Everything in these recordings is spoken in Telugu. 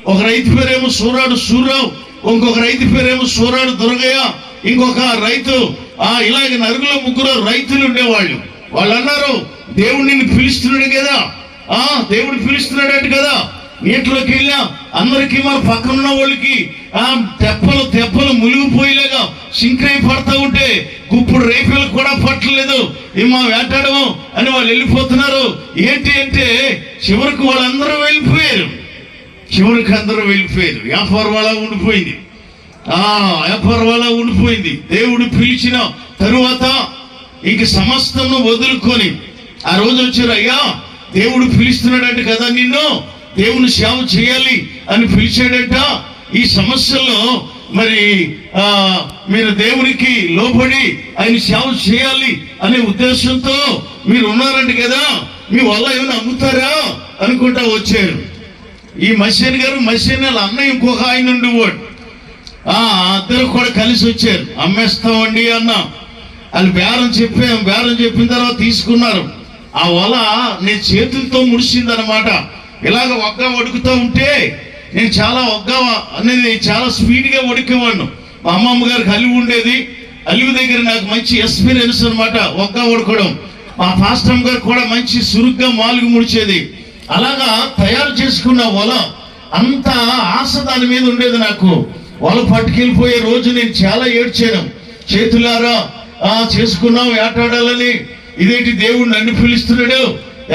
ఒక రైతు పేరేమో సూరాడు సూర్రావు, ఇంకొక రైతు పేరేమో సూరాడు దుర్గయ్య, ఇంకొక రైతు ఇలాగ నలుగురు ముగ్గురు రైతులు ఉండేవాళ్ళు. వాళ్ళు అన్నారు, దేవుడు నిన్ను పిలుస్తున్నాడు కదా, దేవుడు పిలుస్తున్నాడు కదా. నీటిలోకి వెళ్ళా అందరికీ మన పక్కనున్న వాళ్ళకి తెప్పలు మునిగిపోయేలాగా సింక్రై పడతా ఉంటే గుప్పుడు రేపులు కూడా పట్టలేదు, మా వేటాడము అని వాళ్ళు వెళ్ళిపోతున్నారు. ఏంటి అంటే చివరికి వాళ్ళందరూ వెళ్ళిపోయారు. వ్యాపారం అలా ఉండిపోయింది. దేవుడు పిలిచిన తరువాత ఇంక సమస్తము వదులుకొని ఆ రోజు వచ్చారు, అయ్యా దేవుడు పిలుస్తున్నాడంట కదా, నిన్ను దేవుని సేవ చేయాలి అని పిలిచాడట. ఈ సమస్యల్లో మరి మీరు దేవునికి లోబడి ఆయన సేవ చేయాలి అనే ఉద్దేశంతో మీరు ఉన్నారంట కదా, మీ వల్ల ఏమైనా అమ్ముతారా అనుకుంటా వచ్చారు. ఈ మసీన్ గారు వాళ్ళ అన్నయ్య ఇంకొక ఆయన ఉండేవాడు. ఇద్దరు కూడా కలిసి వచ్చారు. అమ్మేస్తామండి అన్న వాళ్ళు బేరం చెప్పిన తర్వాత తీసుకున్నారు. ఆ వల నేను చేతులతో ముడిసిందనమాట. ఇలాగ ఒగ్గా వడుకుతూ ఉంటే నేను చాలా స్పీడ్గా వడికేవాడిను. మా అమ్మమ్మ గారికి అలివి ఉండేది. అలివి దగ్గర నాకు మంచి ఎక్స్పీరియన్స్ అనమాట ఒగ్గా వడుకోవడం. మా పాస్టమ్ గారు కూడా మంచి సురుగ్గా మాలుగు ముడిచేది. అలాగా తయారు చేసుకున్న వల అంత ఆశ దాని మీద ఉండేది నాకు. వల పట్టుకెళ్ళిపోయే రోజు నేను చాలా ఏడ్చాను. చేతులారా చేసుకున్నాం వేటాడాలని, ఇదేంటి దేవుడు నన్ను పిలుస్తున్నాడు,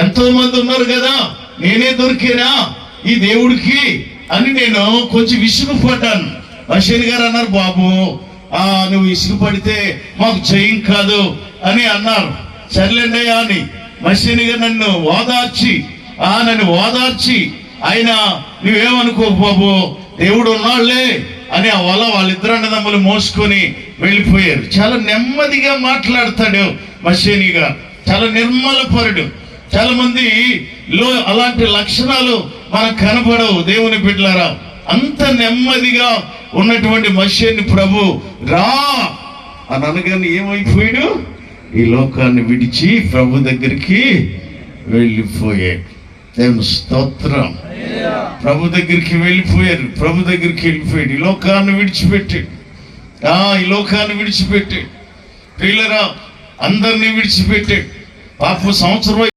ఎంతో మంది ఉన్నారు కదా, నేనే దొరికేనా ఈ దేవుడికి అని నేను కొంచెం విసుగుపడ్డాను. మసీన్ గారు అన్నారు, బాబు నువ్వు విసుగుపడితే మాకు జయం కాదు అని అన్నారు. సర్లేండి అని మసీన్ గారు నన్ను ఓదార్చి ఆయన నువ్వేమనుకో బాబు, దేవుడు ఉన్నాళ్లే అని ఆ వల వాళ్ళిద్దరు అన్నదమ్ములు మోసుకొని వెళ్ళిపోయారు. చాలా నెమ్మదిగా మాట్లాడతాడు మసీన్ గారు, చాలా నిర్మలపరుడు. చాలా మందిలో అలాంటి లక్షణాలు మనకు కనపడవు దేవుని బిడ్డలారా. అంత నెమ్మదిగా ఉన్నటువంటి మసీన్ ప్రభు రా అని అనగానే ఏమైపోయాడు, ఈ లోకాన్ని విడిచి ప్రభు దగ్గరికి వెళ్ళిపోయాడు. దేవుని స్తోత్రం. ప్రభు దగ్గరికి వెళ్ళిపోయాడు. ఈ లోకాన్ని విడిచిపెట్టాడు. ప్రియులారా, అందరినీ విడిచిపెట్టాడు. పాప సంవత్సరం